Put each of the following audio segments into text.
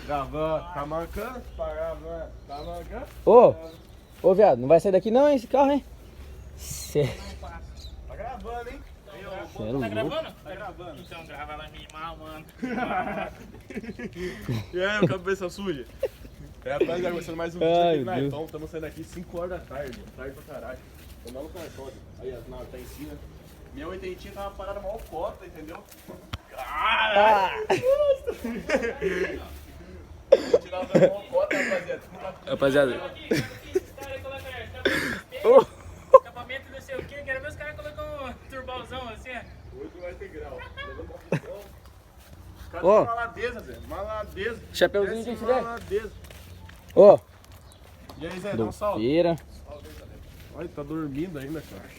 Gravando, tá mancando? Tá gravando, tá mancando? Ô, viado, não vai sair daqui não, hein, esse carro, hein? Cê... Tá gravando, hein? Cê é louco. Tá gravando? Tá gravando. Então grava lá me mal, mano. E aí, cabeça suja? É, rapaziada, começando mais um vídeo Ai, aqui na Deus. Iton. Estamos saindo aqui 5 horas da tarde. Tarde pra caralho. Tomando cartão. Aí, as naves tá em cima. Minha oitentinha tava parada mal cota, entendeu? Caralho! Tirava da mão cota, rapaziada. Rapaziada. Acabamento não sei o que, quero ver os caras colocam um turbalzão assim, ó. Hoje não vai ter grau. Levando uma função. Cara, Ó. maladeza, Zé. Maladeza. Chapeuzinho Desce de filé. maladeza. Ô, E aí, Zé, dá um salve. doceira. Olha, tá dormindo ainda, cara.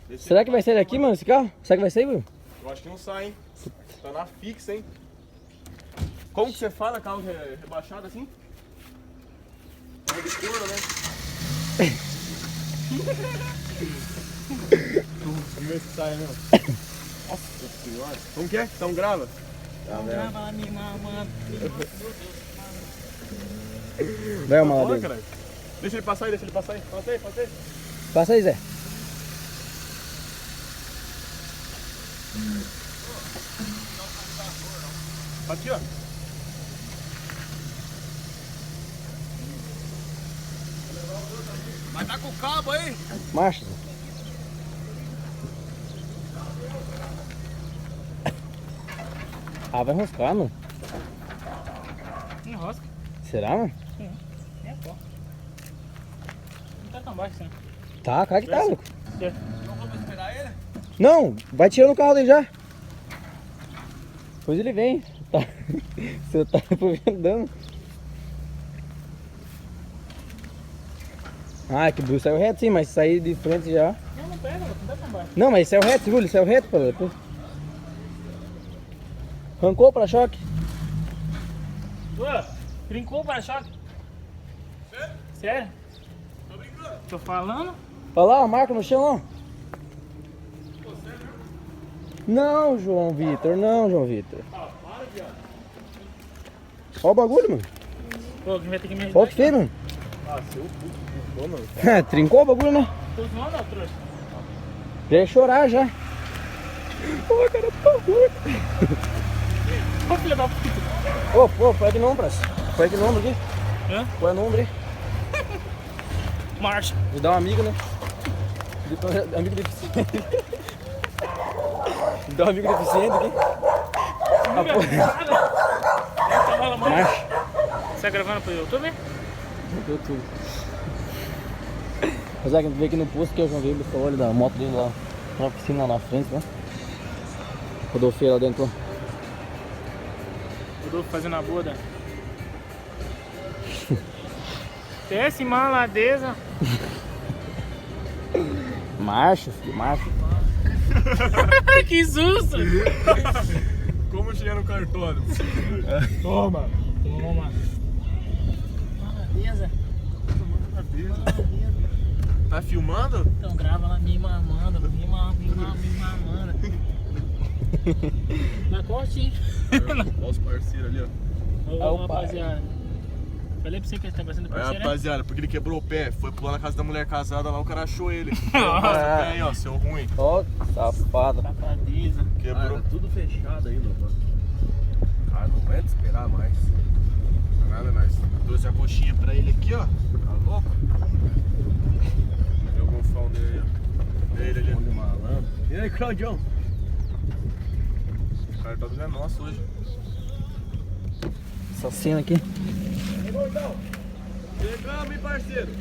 Desce Será que vai sair daqui, mano, esse carro? Será que vai sair, Will? Eu acho que não sai, hein? Tá na fixa, hein? Como que você fala carro rebaixado assim? Carro de couro, né? Vamos ver se sai mesmo. Nossa senhora. Como que é? Então grava. Grava lá me mal, mano. Vai, Tá uma fora, lá dentro. caralho. Deixa ele passar aí, deixa ele passar aí. Passa aí, passa aí. Passa aí, Zé. Aqui, ó. Mas tá com o cabo aí? Marcha, Zé. Ah, vai roscar, mano. Enrosca. Será, mano? É, pô. Não tá tão baixo assim. Tá, cara que tá, louco. Não vamos esperar ele? Não, vai tirando o carro dele já. Depois ele vem. Tá. Você tá andando. Ah, é que o Bruce saiu reto sim, mas sair de frente já. Não, não pega, não tá tão baixo. Não, mas saiu reto, viu? Ele saiu reto, pô. Depois... Arrancou o para-choque. Ué, brincou o para-choque? Sério? Tô brincando. Tô falando? Olha lá, a marca no chão, ó. Não, João Vitor, não, João Vitor. Ah, para, viado. Olha o bagulho, mano. Pô, quem vai ter que me ajudar? Olha o que fez, mano. Ah, seu puto, mano. Trincou o bagulho, né? Tô zoando, ó, trouxa. Já ia chorar já. Ô, cara, por favor. Ô, filho da puta. Ô, põe aqui no ombro, praça. Põe aqui no ombro aqui. Hã? Põe no ombro aí. Marcha. Me dá um amigo, né? Amigo deficiente. Me dá um amigo deficiente aqui. Marcha. Você tá gravando pro YouTube? Deu tudo. Mas é que a gente veio aqui no posto que eu joguei o olho da moto dele lá na oficina lá na frente, né? Rodofeira lá dentro. Rodolfo fazendo a boda. Desce maladeza. Marcha, filho, marcha. Que susto! Como chegar no cartório? Toma. Toma. Maladeza. Tá filmando? Então grava lá me mamando, me mamando. Na corte, hein? Olha os parceiros ali, ó. Ô, rapaziada. Falei pra você que ele tá fazendo Aí, parceiro, né? rapaziada, porque ele quebrou o pé, foi pular na casa da mulher casada lá, o cara achou ele. Mostra o pé aí, ó, seu ruim. Ó, safado. Safadeza. Quebrou. Tudo fechado ainda, mano. Cara, não é de esperar mais. Não é nada, nós trouxe a coxinha pra ele aqui, ó. Tá louco? Cadê o golfão dele, ó? Dele ali. Olha o malandro. E aí, Claudião? O cartão é nosso hoje. Essa cena aqui. Ei, gordão. Chegamos, hein, parceiro?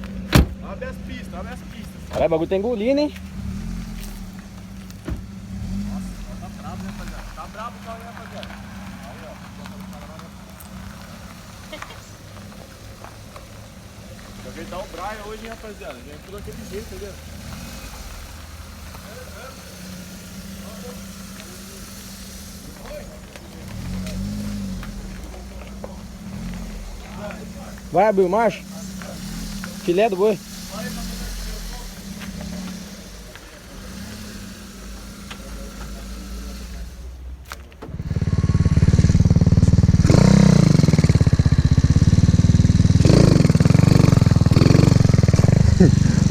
Abre as pistas, abre as pistas. Caralho, o bagulho tá engolindo, hein? Tá brabo, né, rapaziada? Tá brabo o carro, né, rapaziada? Aí, ó. Joguei dar o Brian hoje, hein, rapaziada? Já entrou daquele jeito, entendeu? Vai, Bill, marcha. Filé do boi.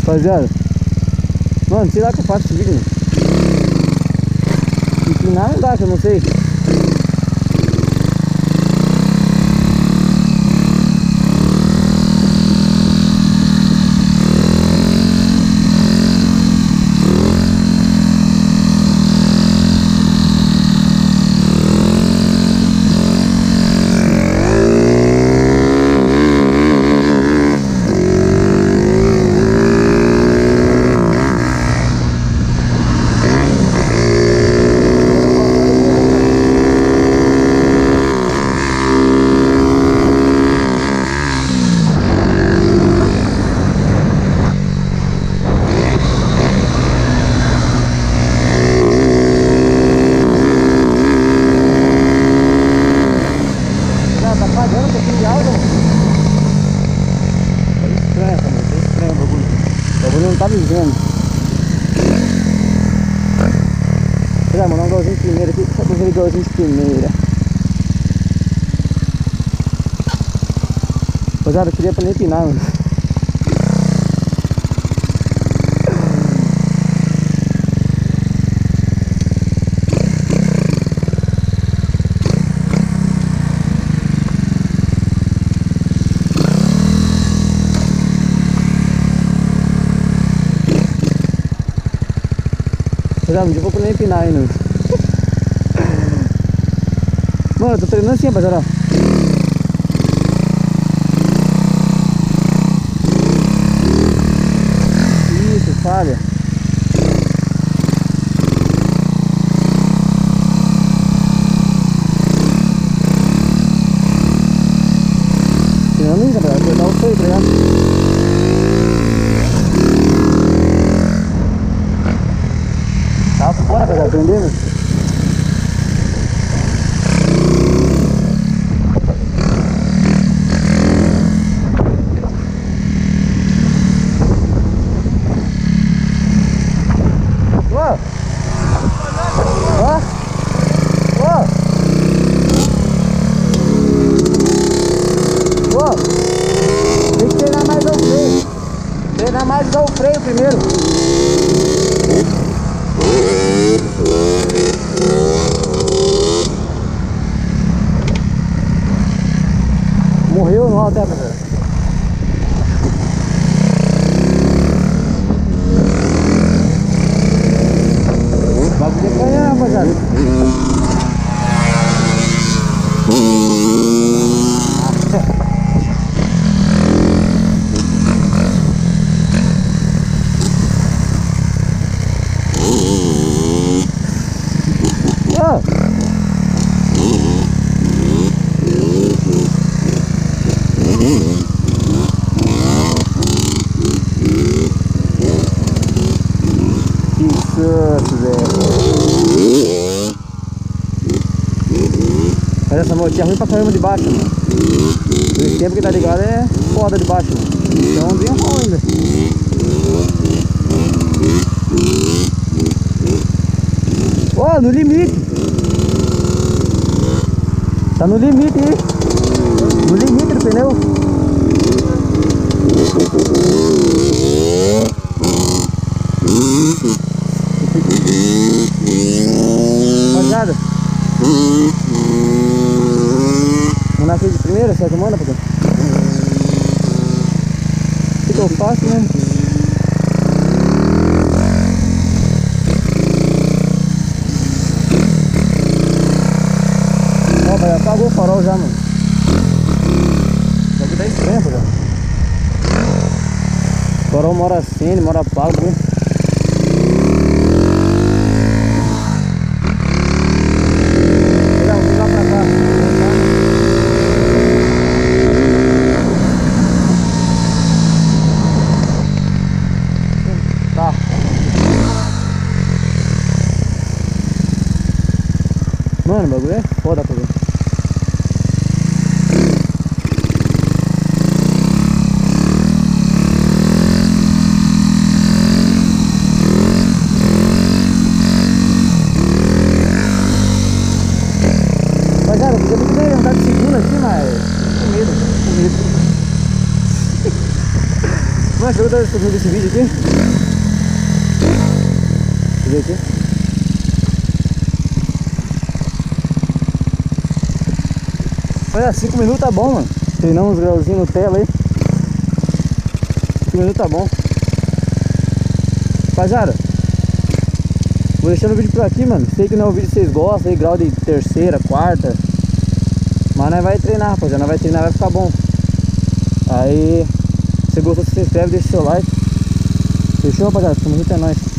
Rapaziada. Mano, sei lá que eu faço esse vídeo, mano. Empinar não dá, que eu não sei. Não tá vivendo. Vou mandar um golzinho de primeira aqui, só pra ver o golzinho de primeira. Rapaziada, eu queria pra nem empinar, mano. Já me vou pra nem empinar ainda. Mano, eu tô treinando assim, rapaziada. Isso, falha. Treinando isso, rapaziada. Vou dar o freio, tá ligado? Tá fora, pra aprender, né? Ó! Ó! Ó! Ó! Tem que treinar mais o freio. Treinar mais o freio primeiro. Morreu no alto, rapaziada. Vai poder ganhar, rapaziada. Mas essa motinha é ruim pra caramba de baixo, mano. Esse tempo que tá ligado é foda de baixo, mano. Então bem mal ainda. Ó, no limite. Tá no limite aí. No limite do pneu. Rapaziada. Mandar aqui de primeira, será que manda? O que eu faço, né? Ó, vai, apagou o farol já, mano. Isso aqui tá estranho, já. O farol mora assim, mora apago, né? Mano, o bagulho é foda, rapaziada. Rapaziada, eu podia muito bem andar de segunda aqui, mas com medo. Como é que eu tô fazendo esse vídeo aqui? Deixa eu ver aqui. Olha, 5 minutos tá bom, mano. Treinamos uns grauzinhos no tela aí. 5 minutos tá bom. Rapaziada, vou deixando o vídeo por aqui, mano. Sei que não é o vídeo que vocês gostam aí, grau de terceira, quarta. Mas nós vai treinar, rapaziada. Nós vai treinar, vai ficar bom. Aí, se você gostou, se inscreve, deixa o seu like. Fechou, rapaziada? Tamo junto, é nóis.